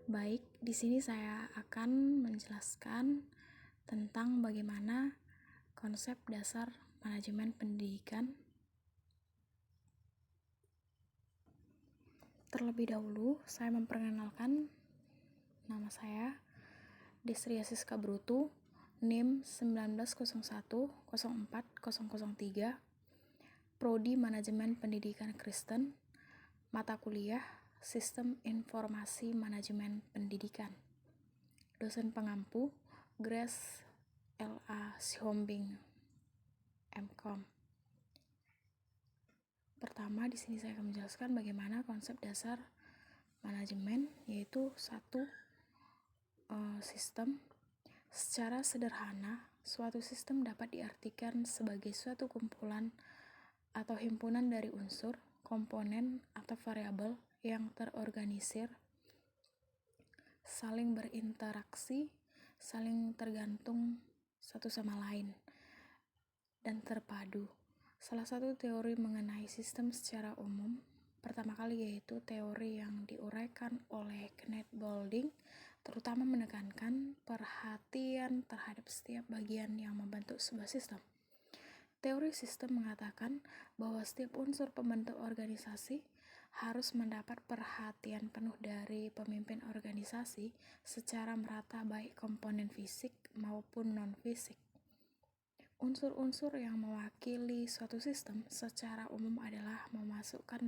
Baik, di sini saya akan menjelaskan tentang bagaimana konsep dasar manajemen pendidikan. Terlebih dahulu, saya memperkenalkan nama saya Desria Siska Brutu, NIM 1901040003, Prodi Manajemen Pendidikan Kristen, mata kuliah Sistem Informasi Manajemen Pendidikan. Dosen pengampu Grace L.A. Sihombing, MCom. Pertama, di sini saya akan menjelaskan bagaimana konsep dasar manajemen, yaitu satu, sistem. Secara sederhana, suatu sistem dapat diartikan sebagai suatu kumpulan atau himpunan dari unsur, komponen, atau variabel yang terorganisir, saling berinteraksi, saling tergantung satu sama lain, dan terpadu. Salah satu teori mengenai sistem secara umum pertama kali yaitu teori yang diuraikan oleh Kenneth Boulding, terutama menekankan perhatian terhadap setiap bagian yang membentuk sebuah sistem. Teori sistem mengatakan bahwa setiap unsur pembentuk organisasi harus mendapat perhatian penuh dari pemimpin organisasi secara merata, baik komponen fisik maupun non-fisik. Unsur-unsur yang mewakili suatu sistem secara umum adalah memasukkan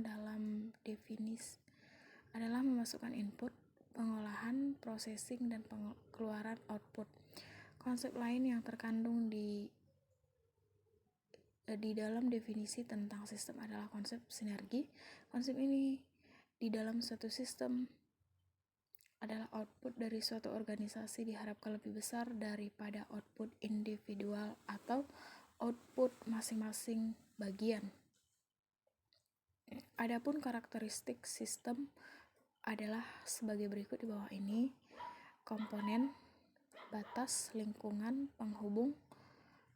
input, pengolahan, processing, dan pengeluaran output. Konsep lain yang terkandung di dalam definisi tentang sistem adalah konsep sinergi. Konsep ini di dalam suatu sistem adalah output dari suatu organisasi diharapkan lebih besar daripada output individual atau output masing-masing bagian. Adapun karakteristik sistem adalah sebagai berikut di bawah ini: komponen, batas, lingkungan, penghubung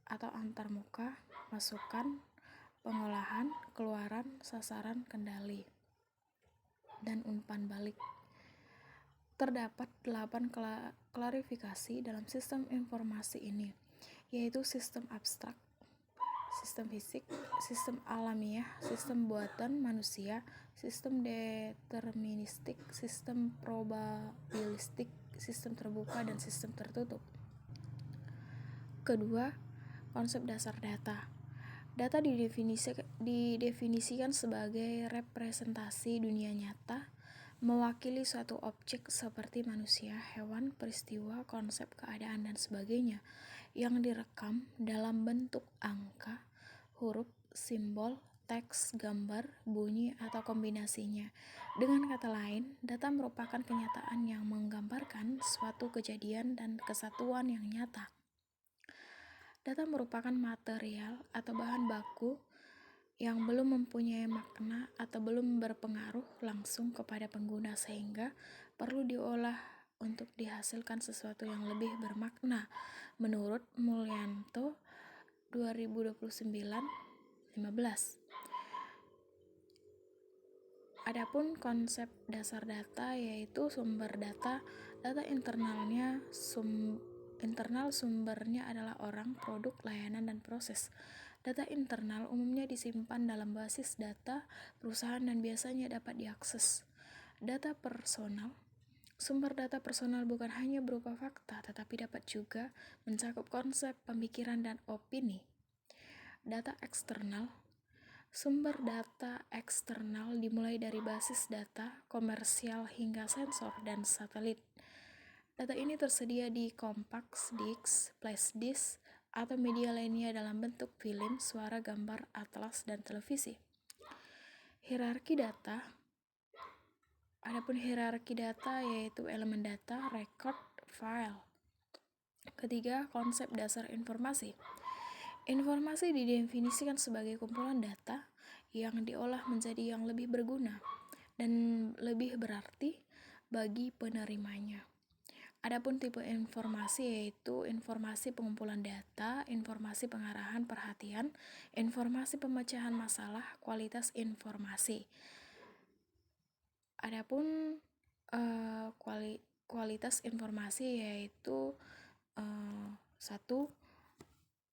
atau antarmuka, masukan, pengolahan, keluaran, sasaran, kendali, dan umpan balik. Terdapat 8 klarifikasi dalam sistem informasi ini, yaitu sistem abstrak, sistem fisik, sistem alamiah, sistem buatan manusia, sistem deterministik, sistem probabilistik, sistem terbuka, dan sistem tertutup. Kedua, konsep dasar data. Data didefinisikan sebagai representasi dunia nyata, mewakili suatu objek seperti manusia, hewan, peristiwa, konsep, keadaan, dan sebagainya, yang direkam dalam bentuk angka, huruf, simbol, teks, gambar, bunyi, atau kombinasinya. Dengan kata lain, data merupakan kenyataan yang menggambarkan suatu kejadian dan kesatuan yang nyata. Data merupakan material atau bahan baku yang belum mempunyai makna atau belum berpengaruh langsung kepada pengguna, sehingga perlu diolah untuk dihasilkan sesuatu yang lebih bermakna, menurut Mulyanto 2029-15. Adapun konsep dasar data yaitu sumber data. Data internal sumbernya adalah orang, produk, layanan, dan proses. Data internal umumnya disimpan dalam basis data perusahaan dan biasanya dapat diakses. Data personal. Sumber data personal bukan hanya berupa fakta, tetapi dapat juga mencakup konsep, pemikiran, dan opini. Data eksternal. Sumber data eksternal dimulai dari basis data komersial hingga sensor dan satelit. Data ini tersedia di compact disc, flash disk, atau media lainnya dalam bentuk film, suara, gambar, atlas, dan televisi. Hierarki data. Adapun hierarki data yaitu elemen data, record, file. Ketiga, konsep dasar informasi. Informasi didefinisikan sebagai kumpulan data yang diolah menjadi yang lebih berguna dan lebih berarti bagi penerimanya. Adapun tipe informasi yaitu informasi pengumpulan data, informasi pengarahan perhatian, informasi pemecahan masalah, kualitas informasi. Adapun kualitas informasi, yaitu 1.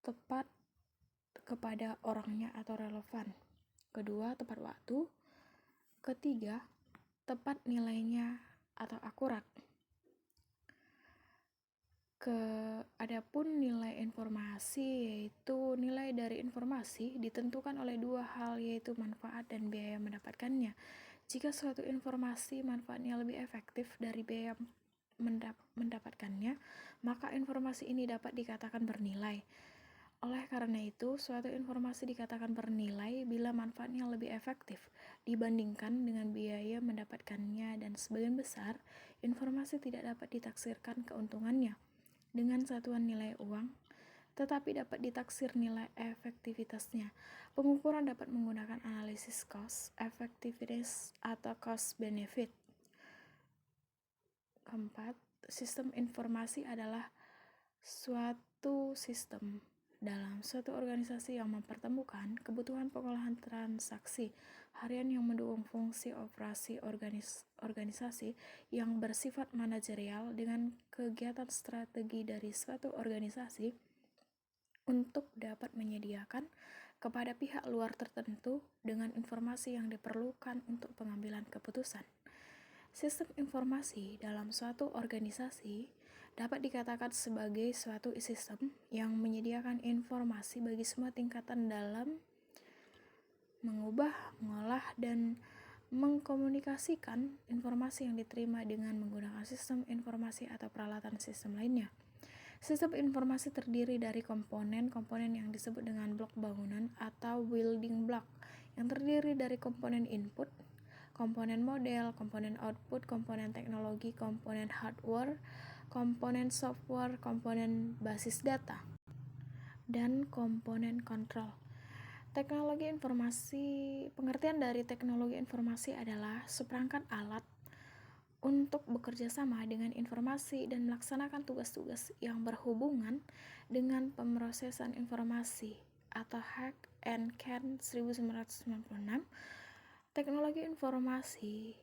Tepat kepada orangnya atau relevan. 2. Tepat waktu. 3. Tepat nilainya atau akurat. Adapun nilai informasi, yaitu nilai dari informasi ditentukan oleh dua hal, yaitu manfaat dan biaya mendapatkannya. Jika suatu informasi manfaatnya lebih efektif dari biaya mendapatkannya, maka informasi ini dapat dikatakan bernilai. Oleh karena itu, suatu informasi dikatakan bernilai bila manfaatnya lebih efektif dibandingkan dengan biaya mendapatkannya, dan sebagian besar informasi tidak dapat ditaksirkan keuntungannya dengan satuan nilai uang, tetapi dapat ditaksir nilai efektivitasnya. Pengukuran dapat menggunakan analisis cost, effectiveness, atau cost benefit. 4. Sistem informasi adalah suatu sistem dalam suatu organisasi yang mempertemukan kebutuhan pengolahan transaksi harian yang mendukung fungsi operasi organisasi yang bersifat manajerial dengan kegiatan strategi dari suatu organisasi untuk dapat menyediakan kepada pihak luar tertentu dengan informasi yang diperlukan untuk pengambilan keputusan. Sistem informasi dalam suatu organisasi dapat dikatakan sebagai suatu sistem yang menyediakan informasi bagi semua tingkatan dalam mengubah, mengolah, dan mengkomunikasikan informasi yang diterima dengan menggunakan sistem informasi atau peralatan sistem lainnya. Sistem informasi terdiri dari komponen-komponen yang disebut dengan blok bangunan atau building block, yang terdiri dari komponen input, komponen model, komponen output, komponen teknologi, komponen hardware, komponen software, komponen basis data, dan komponen kontrol. Teknologi informasi, pengertian dari teknologi informasi adalah seperangkat alat untuk bekerja sama dengan informasi dan melaksanakan tugas-tugas yang berhubungan dengan pemrosesan informasi, atau Hack and Can 1996. Teknologi informasi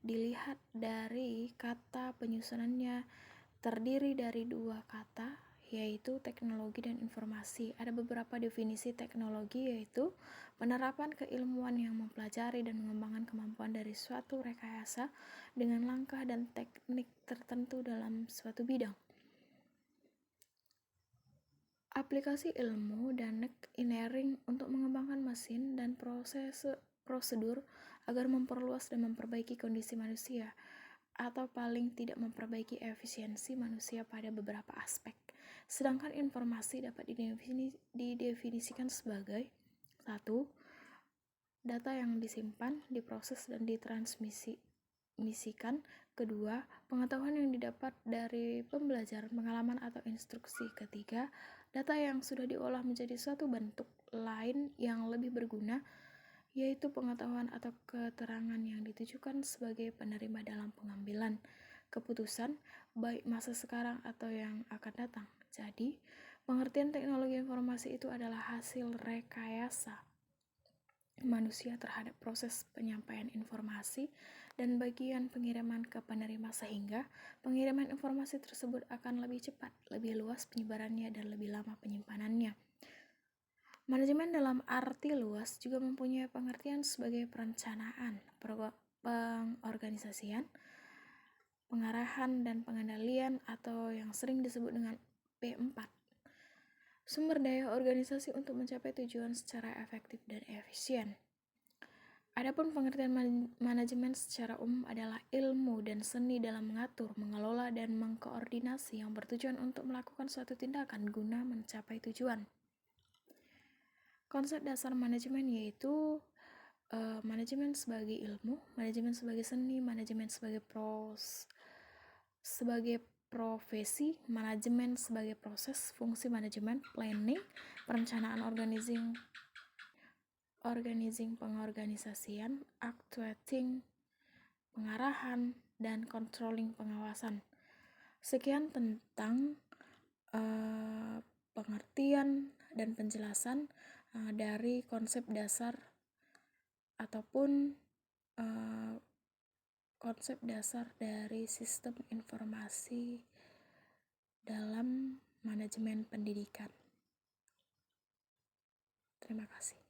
dilihat dari kata penyusunannya terdiri dari dua kata, yaitu teknologi dan informasi. Ada beberapa definisi teknologi, yaitu penerapan keilmuan yang mempelajari dan mengembangkan kemampuan dari suatu rekayasa dengan langkah dan teknik tertentu dalam suatu bidang. Aplikasi ilmu dan engineering untuk mengembangkan mesin dan prosedur agar memperluas dan memperbaiki kondisi manusia, atau paling tidak memperbaiki efisiensi manusia pada beberapa aspek. Sedangkan informasi dapat didefinisikan sebagai 1. Data yang disimpan, diproses, dan ditransmisikan. 2. Pengetahuan yang didapat dari pembelajaran, pengalaman, atau instruksi. 3. Data yang sudah diolah menjadi suatu bentuk lain yang lebih berguna, yaitu pengetahuan atau keterangan yang ditujukan sebagai penerima dalam pengambilan keputusan, baik masa sekarang atau yang akan datang. Jadi, pengertian teknologi informasi itu adalah hasil rekayasa manusia terhadap proses penyampaian informasi dan bagian pengiriman ke penerima, sehingga pengiriman informasi tersebut akan lebih cepat, lebih luas penyebarannya, dan lebih lama penyimpanannya. Manajemen dalam arti luas juga mempunyai pengertian sebagai perencanaan, pengorganisasian, pengarahan, dan pengendalian, atau yang sering disebut dengan P4. Sumber daya organisasi untuk mencapai tujuan secara efektif dan efisien. Adapun pengertian manajemen secara umum adalah ilmu dan seni dalam mengatur, mengelola, dan mengkoordinasi yang bertujuan untuk melakukan suatu tindakan guna mencapai tujuan. Konsep dasar manajemen yaitu manajemen sebagai ilmu, manajemen sebagai seni, manajemen sebagai profesi, manajemen sebagai proses, fungsi manajemen, planning, perencanaan, organizing pengorganisasian, actuating pengarahan, dan controlling pengawasan. Sekian tentang pengertian dan penjelasan dari konsep dasar ataupun konsep dasar dari sistem informasi dalam manajemen pendidikan. Terima kasih.